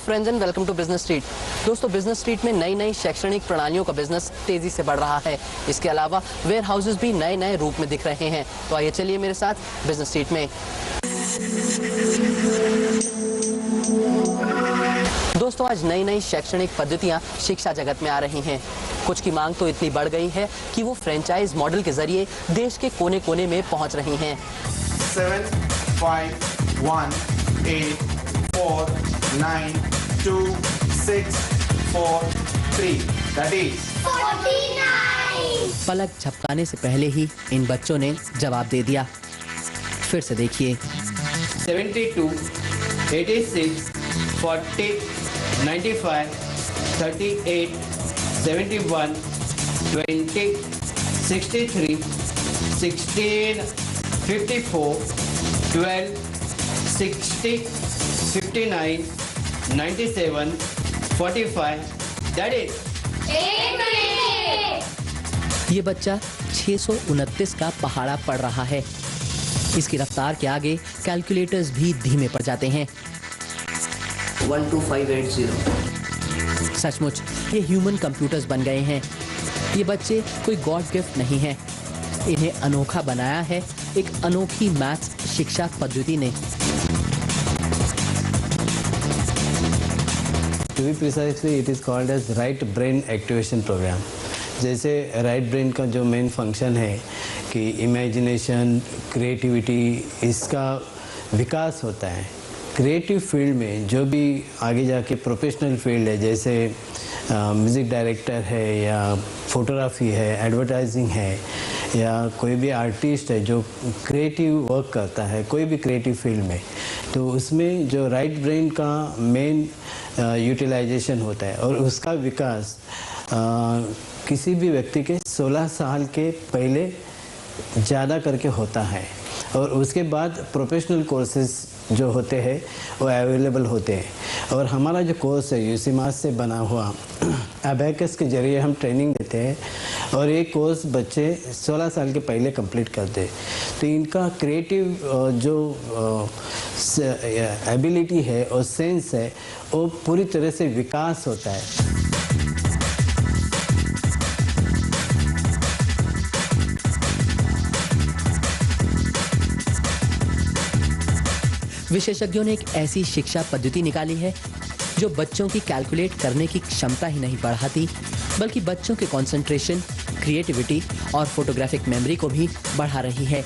Friends and welcome to business street. दोस्तों, business street में नई नई शैक्षणिक प्रणालियों का बिजनेस तेजी से बढ़ रहा है। इसके अलावा वेयर हाउसेज भी नए नए रूप में दिख रहे हैं। तो आइए चलिए मेरे साथ बिजनेस स्ट्रीट में। दोस्तों, आज नई नई शैक्षणिक पद्धतियां शिक्षा जगत में आ रही हैं। कुछ की मांग तो इतनी बढ़ गई है कि वो फ्रेंचाइज मॉडल के जरिए देश के कोने कोने में पहुंच रही हैं। 7, 5, 1, 8, 4, 9, 2, 6, 4, 3. That is 49. पलक झपकाने से पहले ही इन बच्चों ने जवाब दे दिया। फिर से देखिए। 72, 86, 40, 95, 38, 71, 20, 63, 16, 54, 12, 60, 59, 97, 45. That is 8. ये बच्चा 629 का पहाड़ा पढ़ रहा है। इसकी रफ्तार के आगे कैलकुलेटर्स भी धीमे पड़ जाते हैं। 12580. सचमुच ये ह्यूमन कंप्यूटर्स बन गए हैं। ये बच्चे कोई गॉड गिफ्ट नहीं है। इन्हें अनोखा बनाया है एक अनोखी मैथ्स शिक्षा पद्धति ने। To be precisely, it is called as right brain activation program. जैसे राइट ब्रेन का जो मेन फंक्शन है कि इमेजिनेशन, क्रिएटिविटी, इसका विकास होता है। क्रिएटिव फील्ड में जो भी आगे जाके प्रोफेशनल फील्ड है, जैसे म्यूज़िक डायरेक्टर है या फोटोग्राफी है, एडवर्टाइजिंग है, या कोई भी आर्टिस्ट है जो क्रिएटिव वर्क करता है कोई भी क्रिएटिव फील्ड में, तो उसमें जो राइट ब्रेन का मेन यूटिलाइजेशन होता है और उसका विकास किसी भी व्यक्ति के 16 साल के पहले ज़्यादा करके होता है। और उसके बाद प्रोफेशनल कोर्सेज जो होते हैं वो अवेलेबल होते हैं। और हमारा जो कोर्स है यूसीमास से बना हुआ अबैकस के जरिए हम ट्रेनिंग देते हैं और ये कोर्स बच्चे 16 साल के पहले कंप्लीट करते हैं। तो इनका क्रिएटिव जो एबिलिटी है और सेंस है वो पूरी तरह से विकास होता है। विशेषज्ञों ने एक ऐसी शिक्षा पद्धति निकाली है जो बच्चों की कैलकुलेट करने की क्षमता ही नहीं बढ़ाती, बल्कि बच्चों के कंसंट्रेशन, क्रिएटिविटी और फोटोग्राफिक मेमोरी को भी बढ़ा रही है।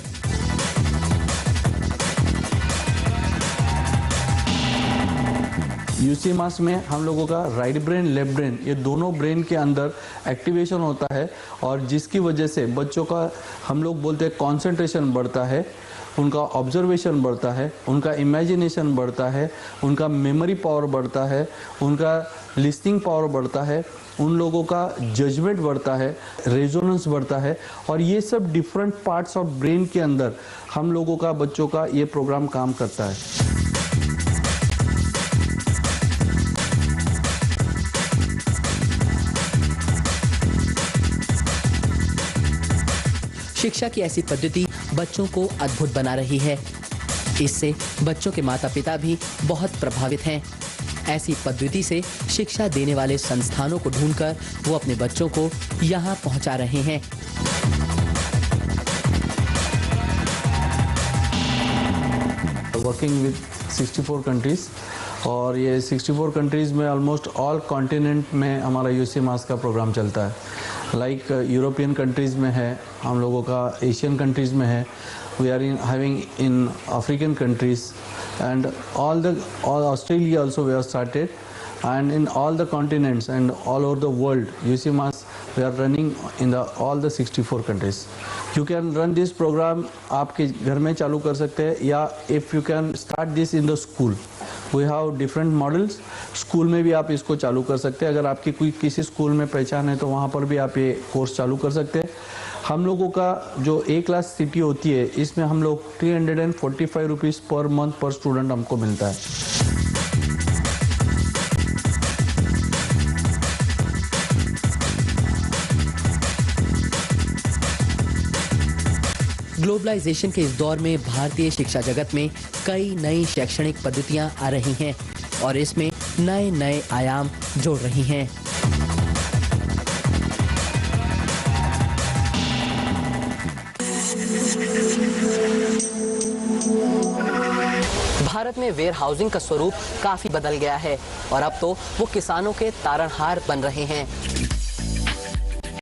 यूसीमास में हम लोगों का राइट ब्रेन, लेफ्ट ब्रेन, ये दोनों ब्रेन के अंदर एक्टिवेशन होता है और जिसकी वजह से बच्चों का हम लोग बोलते हैं कंसंट्रेशन बढ़ता है, उनका ऑब्जर्वेशन बढ़ता है, उनका इमेजिनेशन बढ़ता है, उनका मेमोरी पावर बढ़ता है, उनका लिसनिंग पावर बढ़ता है, उन लोगों का जजमेंट बढ़ता है, रेजोनेंस बढ़ता है। और ये सब डिफरेंट पार्ट्स ऑफ ब्रेन के अंदर हम लोगों का बच्चों का ये प्रोग्राम काम करता है। शिक्षा की ऐसी पद्धति बच्चों को अद्भुत बना रही है। इससे बच्चों के माता पिता भी बहुत प्रभावित हैं। ऐसी पद्धति से शिक्षा देने वाले संस्थानों को ढूंढकर वो अपने बच्चों को यहाँ पहुँचा रहे हैं। वर्किंग विद 64 कंट्रीज और ये 64 कंट्रीज़ में ऑलमोस्ट ऑल कॉन्टिनेंट में हमारा यूसीमास का प्रोग्राम चलता है। लाइक यूरोपियन कंट्रीज़ में है, हम लोगों का एशियन कंट्रीज़ में है, we are having in African countries and all Australia also we are started and in all the continents and all over the world UCMAS we are running in all the 64 countries. You can run this program आपके घर में चालू कर सकते हैं या if you can start this in the school. We have different models. School में भी आप इसको चालू कर सकते हैं। अगर आपकी कोई किसी स्कूल में पहचान है तो वहाँ पर भी आप ये कोर्स चालू कर सकते हैं। हम लोगों का जो A क्लास सिटी होती है इसमें हम लोग 345 रुपीज़ पर मंथ पर स्टूडेंट हमको मिलता है। ग्लोबलाइजेशन के इस दौर में भारतीय शिक्षा जगत में कई नई शैक्षणिक पद्धतियां आ रही हैं। और इसमें नए नए आयाम जोड़ रही हैं। भारत में वेयर हाउसिंग का स्वरूप काफी बदल गया है और अब तो वो किसानों के तारणहार बन रहे हैं।